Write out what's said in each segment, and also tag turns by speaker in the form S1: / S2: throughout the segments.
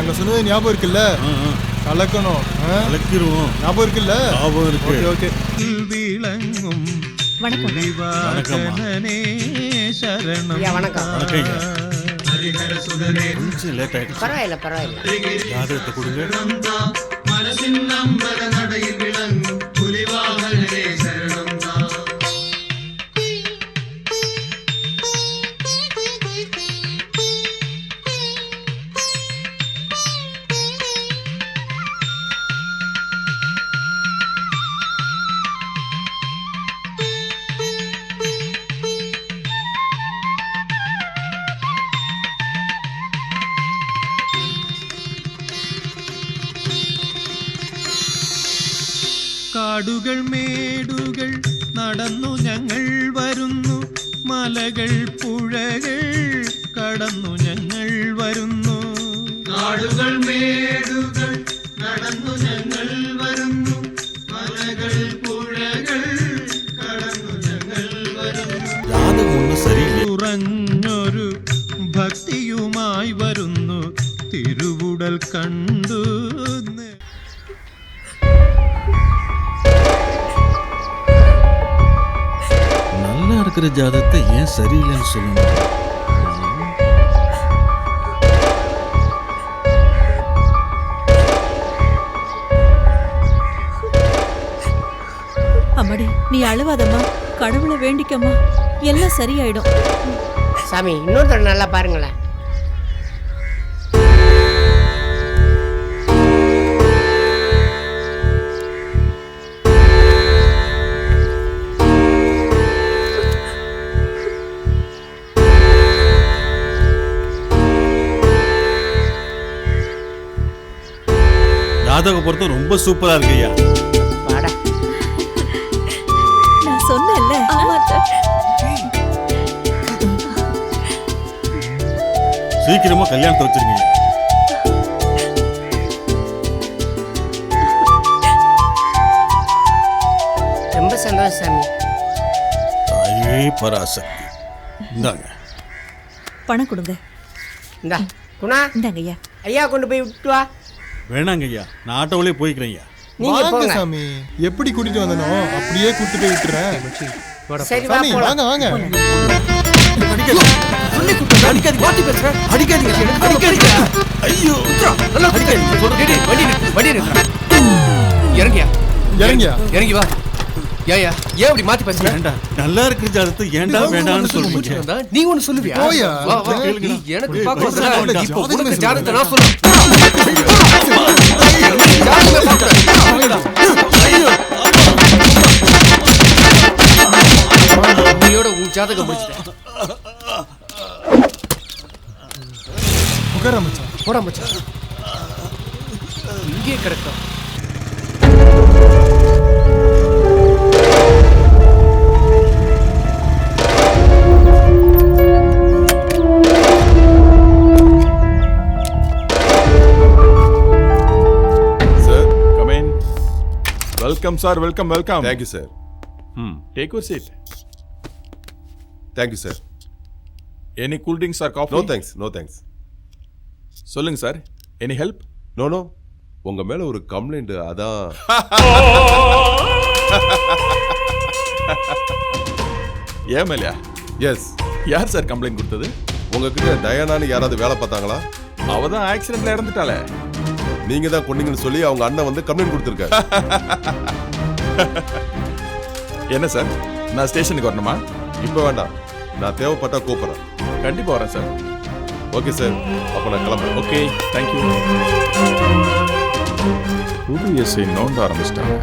S1: நாங்க சொன்னது ஞாபகம் இருக்குல்ல? கலக்கணும்,
S2: கலக்கிடுவோம்.
S1: ஞாபகம் இருக்குல்ல?
S2: ஞாபகம் இருக்கு.
S1: ஓகே.
S3: வணக்கம்.
S2: கொஞ்சம் லேட் ஆயிடுச்சு.
S3: பரவாயில்ல.
S2: ஜாதகத்தை கொடுங்க.
S4: കാടുകൾ മേടുകൾ നടന്നു ഞങ്ങൾ വരുന്നു, മലകൾ പുഴകൾ കടന്നു ഞങ്ങൾ വരുന്നു. കാടുകൾ മേടുകൾ നടന്നു ഞങ്ങൾ വരുന്നു, മലകൾ പുഴകൾ കടന്നു ഞങ്ങൾ വരുന്നു.
S2: ஜாதகம் ஒன்றும் சரியில்லை.
S4: കുറഞ്ഞൊരു ഭക്തിയുമായി വരുന്നു, തിരുവുടൽ കണ്ടു.
S2: நல்லா இருக்கிற ஜாதகத்தை ஏன் சரியில்லைன்னு சொல்லணும்?
S3: அம்மாடி, நீ அழுவாதம்மா, கடவுளை வேண்டிக்கம்மா, எல்லாம் சரியாயிடும்.
S5: சாமி, இன்னொரு தடவை நல்லா பாருங்களேன்.
S2: ஜாதக பொறுத்த ரொம்ப சூப்பரா இருக்கு ஐயா.
S3: நான் சொன்னேன்ல.
S2: சீக்கிரமா கல்யாணத்தை வச்சிருக்கீங்க.
S5: ரொம்ப சந்தோஷம் சாமி.
S2: தாயே பராசக்தி. இந்தாங்க
S3: பணம் கொடுங்க.
S5: இந்தா குணா,
S3: இந்தாங்க ஐயா.
S5: ஐயா கொண்டு போய் விட்டு வா.
S2: வேணாங்க ஐயா, நான் ஆட்டோவிலே போய்க்கிறேன் ஐயா.
S5: நீங்க
S1: வாங்க
S5: போங்க
S1: சாமி, எப்படி கூட்டிட்டு வந்தனோ அப்படியே கூட்டிட்டு போய் விட்டுறேன்.
S5: சரி வா
S1: சாமி
S5: போலாம்.
S1: வாங்க.
S6: இறங்கி வா. ஏன் இப்படி மாத்தி பேசுற?
S2: நல்லா இருக்கிற ஜாதகத்தை ஏன்டா வேண்டாம்னு சொல்லுங்க.
S6: நீ ஒண்ணு சொல்லுவியா?
S1: போயா.
S6: வா, வா. நீ எனக்கு பார்க்க வந்தா இப்போ உனக்கு ஜாதகத்தை நான் சொல்லுவேன். உன்னையோட உன் ஜாதகம் முடிச்சிட்டேன்.
S1: உட்கார மச்சான்.
S6: போடா மச்சான், இங்கே கிடக்கும்.
S7: Welcome sir, welcome.
S8: Thank you sir.
S7: Take your seat.
S8: Thank you sir.
S7: Any cool drinks or coffee?
S8: No thanks.
S7: சொல்லுங்க சார். Any help?
S8: No. உங்க மேல ஒரு கம்ப்ளைண்ட், அதான்.
S7: ஏன் மேலையா?
S8: எஸ்.
S7: யார் சார் கம்ப்ளைண்ட் கொடுத்தது?
S8: உங்ககிட்ட டயானான்னு யாராவது வேலை பார்த்தாங்களா?
S7: அவ தான் ஆக்சிடென்ட்ல இறந்துட்டாளே.
S8: நீங்க தான் கொன்னீங்கன்னு சொல்லி அவங்க அண்ணன் வந்து கம்ப்ளைண்ட் கொடுத்துருக்காரு.
S7: என்ன சார், நான் ஸ்டேஷனுக்கு வரணுமா?
S8: இப்போ வேண்டாம், நான் தேவைப்பட்டா கூப்பிடுறேன்.
S7: கண்டிப்பா வரேன் சார்.
S8: ஓகே சார், அப்போ நான் கிளம்புறேன்.
S7: Okay, thank you. புது எஸ்ஐ நோண்ட ஆரம்பிச்சிட்டாங்க.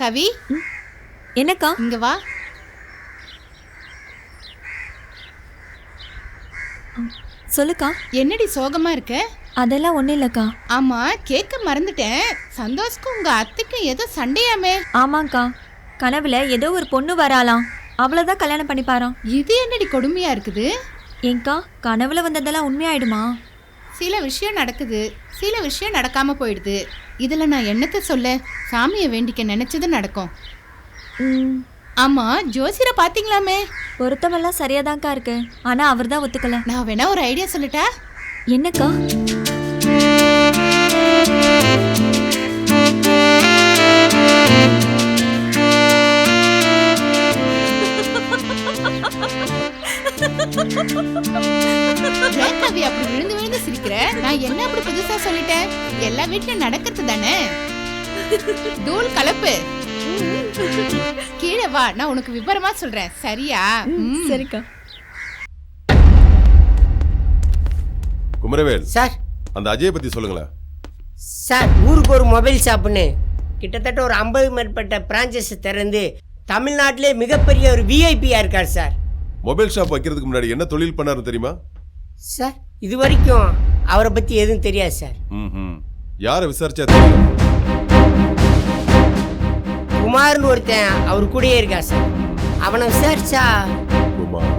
S9: கவி,
S3: என்னக்கா?
S9: இங்க வா.
S3: சொல்லுக்கா.
S9: என்னடி சோகமா இருக்க?
S3: அதெல்லாம் ஒண்ணும் இல்லக்கா.
S9: ஆமா, கேட்க மறந்துட்டேன். சந்தோஷ்க்கும் உங்க அத்தைக்கும் ஏதோ சண்டையாமே?
S3: ஆமாக்கா, கனவுல ஏதோ ஒரு பொண்ணு வராலாம், அவ்வளவுதான் கல்யாணம் பண்ணிப்பாராம்.
S9: இது என்னடி கொடுமையா இருக்குது?
S3: ஏங்கா, கனவுல வந்ததெல்லாம் உண்மையாயிடுமா?
S9: சில விஷயம் நடக்குது, சில விஷயம் நடக்காம போயிடுது. இதுல நான் என்னத்த சொல்ல? சாமியை வேண்டிக்க நினைச்சது நடக்கும். ஆமா, ஜோசியரை பாத்தீங்களாமே?
S3: பொருத்தமெல்லாம் சரியாதான்க்கா இருக்கு, ஆனா அவர் தான் ஒத்துக்கல.
S9: நான் வேணா ஒரு ஐடியா சொல்லட்டா?
S3: என்னக்கா?
S9: கவி, அப்படி விழுந்து விழுந்து சிரிக்கிற? நான் என்ன அப்படி புதுசா சொல்லிட்டேன்? எல்லா வீட்லயும் நடக்கிறது தானே. தூள் கலப்பு. கீழே வா, நான் உனக்கு விவரமா சொல்றேன், சரியா?
S3: சரிக்கா.
S8: குமரவேல்
S5: சார்.
S8: அந்த அஜய் பத்தி சொல்லுங்களேன்.
S5: சார், ஊருக்கு ஒரு மொபைல் ஷாப்புன்னு கிட்டத்தட்ட ஒரு 50 மேற்பட்ட பிரான்ச்சஸ் திறந்து தமிழ்நாட்டிலே மிகப்பெரிய ஒரு விஐபியா இருக்கார் சார்.
S8: மொபைல் ஷாப் வைக்கிறதுக்கு முன்னாடி என்ன தொழில் பண்ணாரு தெரியுமா?
S5: சார், இது வரைக்கும் அவரை பத்தி எதுவும் தெரியாது சார்.
S8: யாரை விசாரிச்சா தெரியும்?
S5: குமார்னு ஒருத்தன் அவர் கூடயே இருக்கா சார். அவனை விசாரிச்சா
S8: குமார்.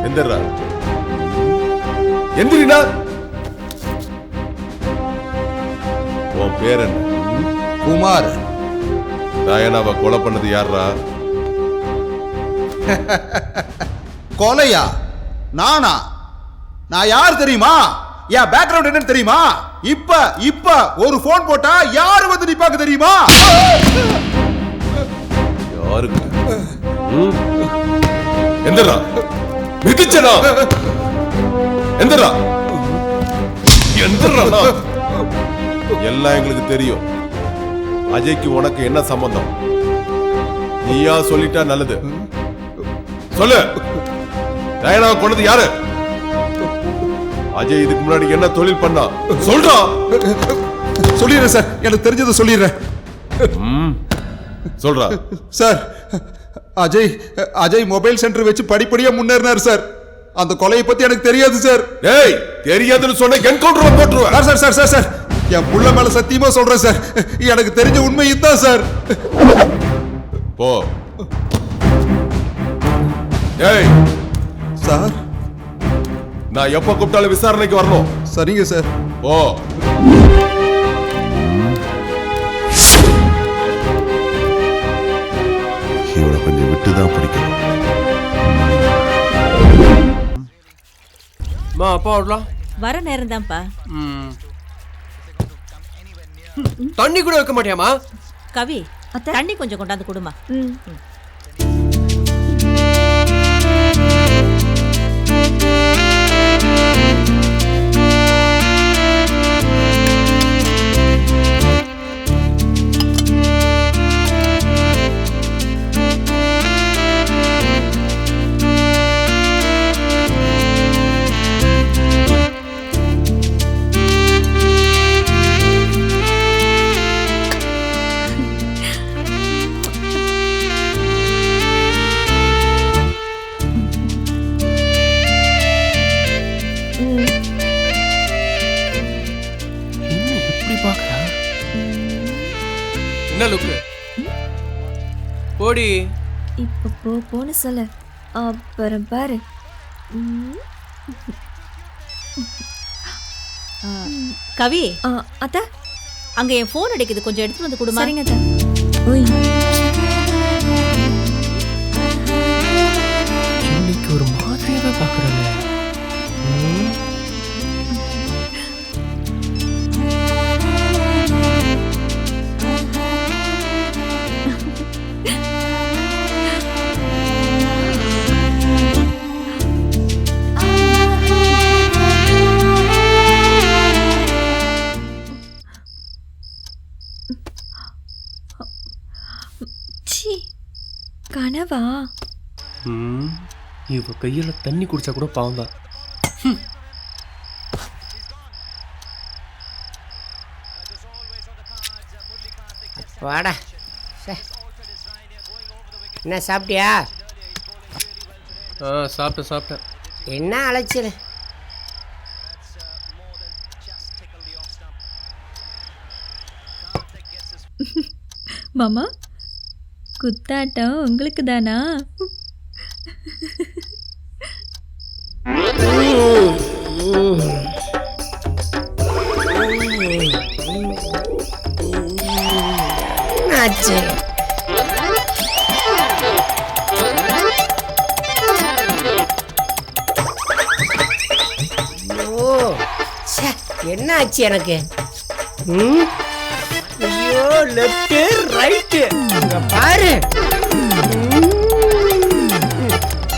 S8: எந்திரா, எந்திரிடா. உன் பேர் என்ன?
S10: குமார்.
S8: டயனாவை கொலை பண்ணது யாரா?
S10: கொலையா? நானா? நான் யார் தெரியுமா? என் பேக்ரவுண்ட் என்னன்னு தெரியுமா? இப்ப ஒரு போன் போட்டா யாரு வந்து நிப்பாங்க தெரியுமா?
S8: யாருக்கு? எந்திரா, மிதிச்சடா. எந்திரா, எந்திரா. எல்லாம் எங்களுக்கு தெரியும். அஜய்க்கு உனக்கு என்ன சம்பந்தம்? நீயா சொல்லிட்டா நல்லது. சொல்லு, டயனாவை கொண்டது யாரு? அஜய் இதுக்கு முன்னாடி என்ன தொழில் பண்ணா சொல்றா.
S10: சொல்லிடுறேன் சார், எனக்கு தெரிஞ்சதை சொல்லிடுறேன்.
S8: சொல்றா.
S10: சார், அஜய் மொபைல் சென்டர் வச்சு படிப்படியா முன்னேறினார் சார். அந்த கொலையை பத்தி எனக்கு தெரியாது சார்.
S8: ஏய், தெரியாதுன்னு சொன்ன என்கவுண்டர்ல போட்டுருவேன்.
S10: சார் சார் சார் சார், என் புள்ள மேல சத்தியமா சொல்றேன் சார், எனக்கு தெரிஞ்ச உண்மை இதுதான் சார்.
S8: போ. ஏய்
S10: சார்,
S8: நான் எப்ப கூப்பிட்டாலும் விசாரணைக்கு வரணும்.
S10: சரிங்க சார்.
S8: போ. இவனை கொஞ்சம் விட்டுதான் பிடிக்கணும்.
S6: அப்பா விடலாம்.
S3: வர நேரம் தான்ப்பா.
S6: தண்ணி கூட வைக்க மாட்டியாமா?
S3: கவி, தண்ணி கொஞ்சம் கொண்டாந்து கொடுமா.
S6: என்ன லுக்கு? போடி.
S3: இப்போ போன்னு சொல்ல, அப்புறம் பாரு. கவி, அத்த அங்க என் போன் அடிக்குது, கொஞ்சம் எடுத்துட்டு வந்து கொடுமா. சரிங்க அத்த.
S6: இன்னைக்கு ஒரு மாதிரியாவே பாக்குறாங்க.
S3: கனவா?
S6: இவ கையில தண்ணி குடிச்சா கூட பாவம் தான்.
S5: வாடா. என்ன சாப்பிட்டியா?
S6: சாப்பிட்டேன்.
S5: என்ன அலைச்சல்?
S3: மாமா, குத்தாட்டம் உங்களுக்கு தானா?
S5: ஆச்சு. என்ன ஆச்சு எனக்கு? ஐயோ, லெஃப்ட் ரைட்டு பாரு.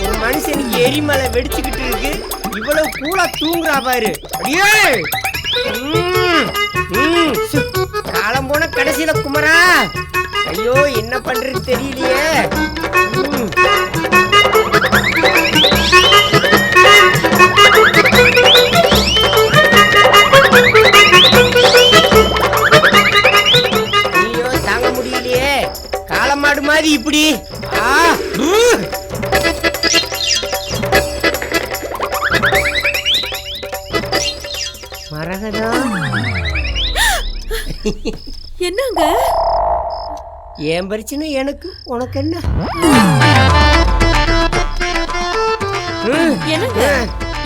S5: ஒரு மனுஷனுக்கு எரிமலை வெடிச்சுக்கிட்டு இருக்கு, இவ்வளவு கூலா தூங்குறா பாரு. அடியே காலம் போன கடைசியில குமரா. ஐயோ, என்ன பண்றது தெரியலையே. ஐயோ, தாங்க முடியலையே. காலமாடு மாதிரி இப்படி. மரகதா,
S3: என்னங்க?
S5: ஏன் பிரச்சனை எனக்கு, உனக்கு என்ன?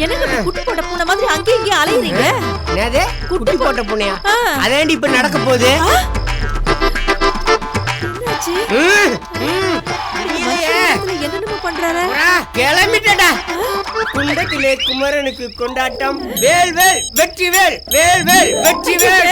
S3: என்னங்க குட்டி போட்ட பூனை மாதிரி அங்கேயும் இங்கேயும் அலையுறீங்க?
S5: என்னது குட்டி போட்ட பூனையா? அதேண்டி இப்ப நடக்க போகுது.
S3: என்னாச்சு? என்னென்னமோ பண்றாரு?
S5: கிளம்பிட்டடா. குண்டத்திலே குமரனுக்கு கொண்டாட்டம். வேல் வேல் வெற்றி வேல், வேல் வேல் வெற்றி வேல்.